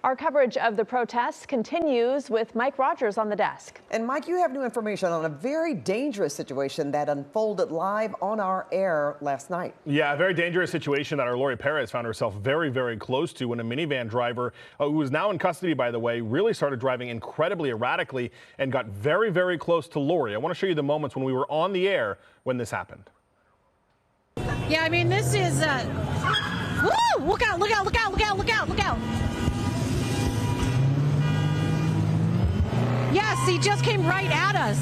Our coverage of the protests continues with Mike Rogers on the desk. And Mike, you have new information on a very dangerous situation that unfolded live on our air last night. Yeah, a very dangerous situation that our Lori Perez found herself very, very close to when a minivan driver, who is now in custody, by the way, really started driving incredibly erratically and got very, very close to Lori. I want to show you the moments when we were on the air when this happened. Yeah, I mean, this is, woo! Look out, look out, look out, look out, look out, look out. Yes, he just came right at us,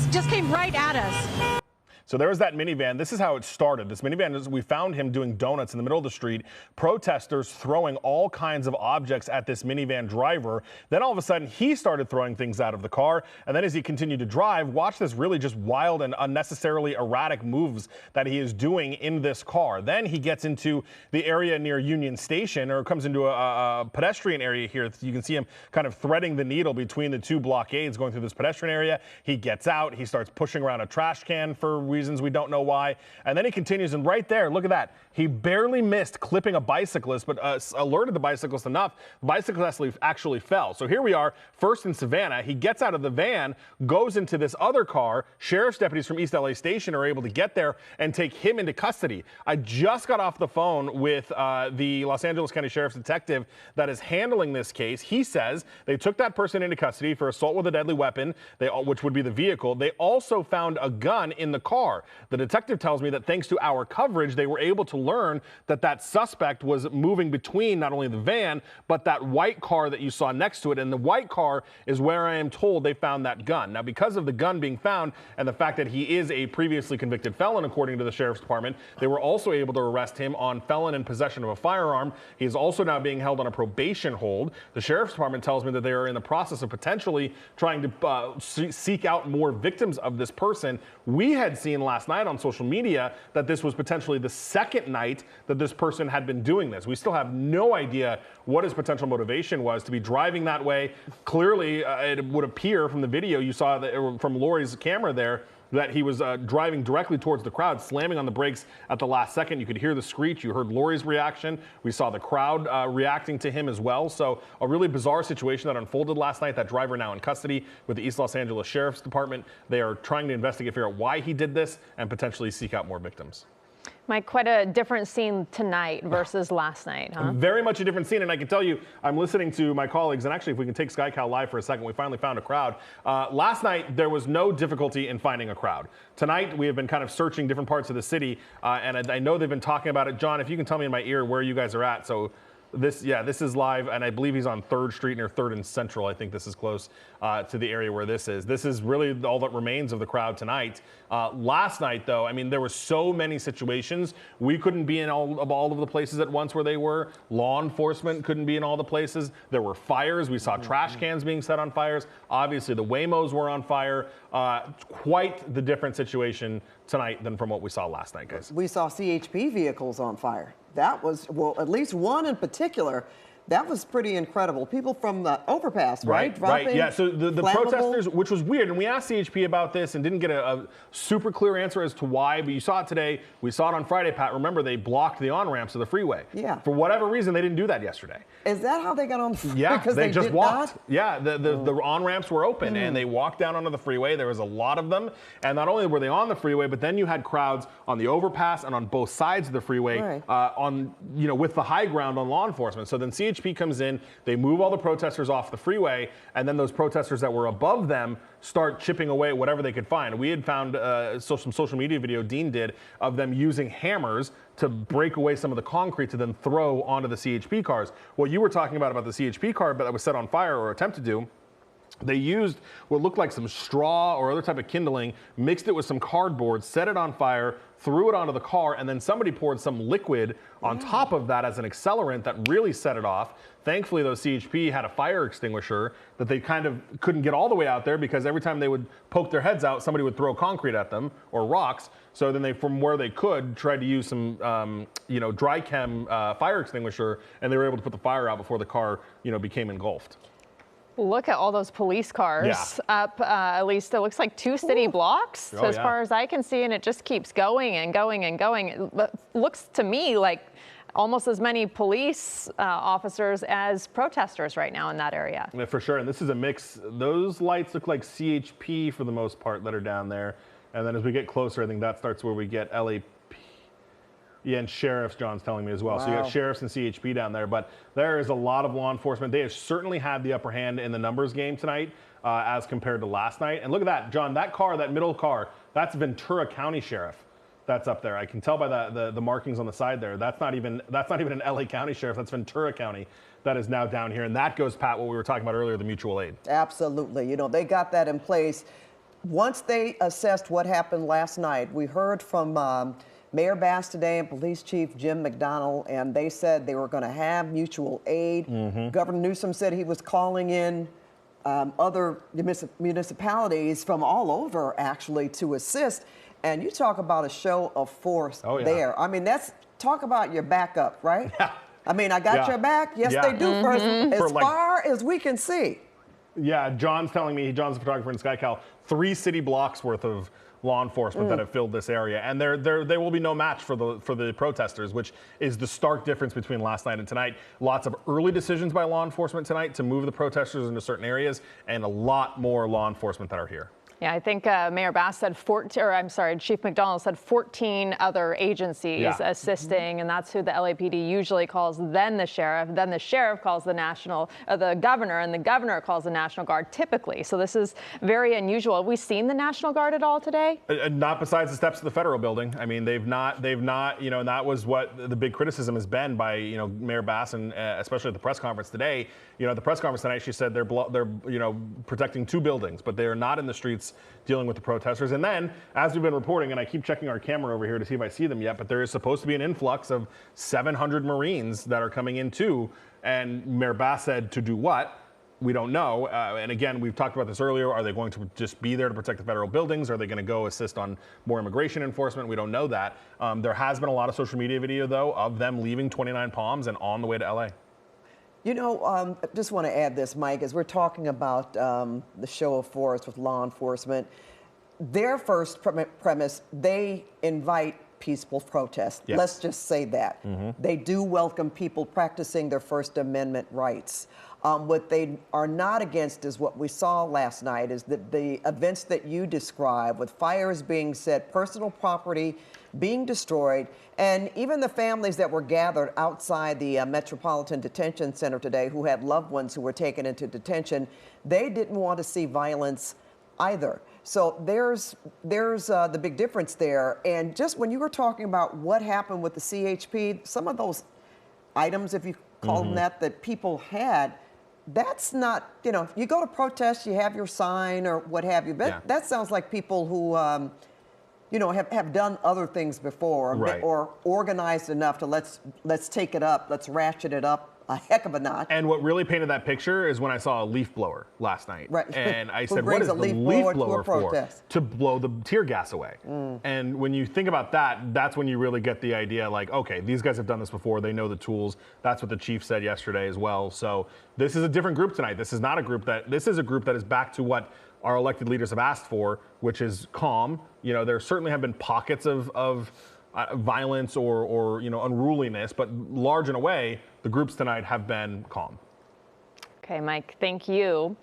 So there was that minivan. This is how it started. This minivan, we found him doing donuts in the middle of the street, protesters throwing all kinds of objects at this minivan driver. Then all of a sudden he started throwing things out of the car. And then as he continued to drive, watch this really just wild and unnecessarily erratic moves that he is doing in this car. Then he gets into the area near Union Station, or comes into a pedestrian area here. You can see him kind of threading the needle between the two blockades going through this pedestrian area. He gets out, he starts pushing around a trash can for reasons we don't know why. And then he continues, and right there, look at that. He barely missed clipping a bicyclist, but alerted the bicyclist enough. The bicyclist actually fell. So here we are, first in Savannah. He gets out of the van, goes into this other car. Sheriff's deputies from East LA Station are able to get there and take him into custody. I just got off the phone with the Los Angeles County Sheriff's detective that is handling this case. He says they took that person into custody for assault with a deadly weapon, which would be the vehicle. They also found a gun in the car. The detective tells me that thanks to our coverage, they were able to learn that that suspect was moving between not only the van, but that white car that you saw next to it. And the white car is where I am told they found that gun. Now, because of the gun being found and the fact that he is a previously convicted felon, according to the sheriff's department, they were also able to arrest him on felon in possession of a firearm. He is also now being held on a probation hold. The sheriff's department tells me that they are in the process of potentially trying to seek out more victims of this person. We had seen last night on social media that this was potentially the second night that this person had been doing this. We still have no idea what his potential motivation was to be driving that way. Clearly, it would appear from the video you saw that, from Lori's camera there, that he was driving directly towards the crowd, slamming on the brakes at the last second. You could hear the screech. You heard Lori's reaction. We saw the crowd reacting to him as well. So a really bizarre situation that unfolded last night. That driver now in custody with the East Los Angeles Sheriff's Department. They are trying to investigate, figure out why he did this, and potentially seek out more victims. Mike, quite a different scene tonight versus last night, huh? Very much a different scene, and I can tell you, I'm listening to my colleagues, and actually if we can take SkyCal live for a second, we finally found a crowd. Last night, there was no difficulty in finding a crowd. Tonight, we have been kind of searching different parts of the city, and I know they've been talking about it. John, if you can tell me in my ear where you guys are at. So this is live, and I believe he's on 3rd Street near 3rd and Central. I think this is close to the area where this is. This is really all that remains of the crowd tonight. Last night, though, I mean, there were so many situations. We couldn't be in all of the places at once where they were. Law enforcement couldn't be in all the places. There were fires. We saw trash cans being set on fires. Obviously, the Waymos were on fire. Quite the different situation tonight than from what we saw last night, guys. We saw CHP vehicles on fire. That was, well, at least one in particular, that was pretty incredible. People from the overpass, right? Right, yeah. So the protesters, which was weird, and we asked CHP about this and didn't get a super clear answer as to why, but you saw it today. We saw it on Friday, Pat. Remember, they blocked the on-ramps of the freeway. Yeah. For whatever reason, they didn't do that yesterday. Is that how they got on the freeway? Yeah, because they just walked. Not? Yeah, the on-ramps were open, and they walked down onto the freeway. There was a lot of them, and not only were they on the freeway, but then you had crowds on the overpass and on both sides of the freeway, with the high ground on law enforcement. So then CHP comes in. They move all the protesters off the freeway, and then those protesters that were above them start chipping away at whatever they could find. We had found some social media video Dean did of them using hammers to break away some of the concrete to then throw onto the CHP cars. What you were talking about the CHP car that was set on fire or attempted to, they used what looked like some straw or other type of kindling, mixed it with some cardboard, set it on fire, threw it onto the car, and then somebody poured some liquid on top of that as an accelerant that really set it off. Thankfully, though, CHP had a fire extinguisher that they kind of couldn't get all the way out there because every time they would poke their heads out, somebody would throw concrete at them or rocks. So then they, from where they could, tried to use some, dry chem fire extinguisher, and they were able to put the fire out before the car, became engulfed. Look at all those police cars up, at least it looks like 2 city blocks as far as I can see, and it just keeps going and going and going. It looks to me like almost as many police officers as protesters right now in that area. Yeah, for sure. And this is a mix. Those lights look like CHP for the most part that are down there. And then as we get closer, I think that starts where we get LAP. Yeah, and sheriffs, John's telling me as well. Wow. So you got sheriffs and CHP down there. But there is a lot of law enforcement. They have certainly had the upper hand in the numbers game tonight as compared to last night. And look at that, John, that car, that middle car, that's Ventura County Sheriff. That's up there. I can tell by the markings on the side there. That's not even an LA County Sheriff. That's Ventura County that is now down here. And that goes, Pat, what we were talking about earlier, the mutual aid. Absolutely. You know, they got that in place. Once they assessed what happened last night, we heard from Mayor Bass today and Police Chief Jim McDonnell, and they said they were going to have mutual aid. Governor Newsom said he was calling in other municipalities from all over, actually, to assist. And you talk about a show of force there. I mean, that's talk about your backup, right? Yeah. I mean, I got your back. Yes, they do. First, as far as we can see. Yeah, John's telling me, John's a photographer in SkyCal, 3 city blocks worth of law enforcement that have filled this area, and there will be no match for the protesters, which is the stark difference between last night and tonight. Lots of early decisions by law enforcement tonight to move the protesters into certain areas, and a lot more law enforcement that are here. Yeah, I think Mayor Bass said Chief McDonnell said 14 other agencies assisting, and that's who the LAPD usually calls, then the sheriff calls the governor, and the governor calls the National Guard typically. So this is very unusual. Have we seen the National Guard at all today? Not besides the steps of the federal building. I mean, they've not, you know, and that was what the big criticism has been by, you know, Mayor Bass, and especially at the press conference today. You know, at the press conference tonight, she said they're you know, protecting 2 buildings, but they are not in the streets dealing with the protesters. And then, as we've been reporting, and I keep checking our camera over here to see if I see them yet, but there is supposed to be an influx of 700 Marines that are coming in too. And Mayor Bass said to do what? We don't know. And again, we've talked about this earlier. Are they going to just be there to protect the federal buildings? Are they going to go assist on more immigration enforcement? We don't know that. There has been a lot of social media video, though, of them leaving 29 Palms and on the way to LA. You know, I just want to add this, Mike, as we're talking about the show of force with law enforcement, their first premise, they invite peaceful protest. Yes. Let's just say that. They do welcome people practicing their First Amendment rights. What they are not against is what we saw last night, is that the events that you describe, with fires being set, personal property being destroyed, and even the families that were gathered outside the Metropolitan Detention Center today who had loved ones who were taken into detention, they didn't want to see violence either. So there's the big difference there. And just when you were talking about what happened with the CHP, some of those items, if you call them that people had, that's not, you know, you go to protest, you have your sign or what have you, but that sounds like people who, you know, have done other things before, or organized enough to let's take it up, let's ratchet it up a heck of a notch. And what really painted that picture is when I saw a leaf blower last night. Right. And I said, what is the leaf blower for? To blow the tear gas away. And when you think about that, that's when you really get the idea, like, okay, these guys have done this before. They know the tools. That's what the chief said yesterday as well. So this is a different group tonight. This is not a group this is a group that is back to what our elected leaders have asked for, which is calm. You know, there certainly have been pockets of violence or you know, unruliness, but large in a way, the groups tonight have been calm. Okay, Mike, thank you.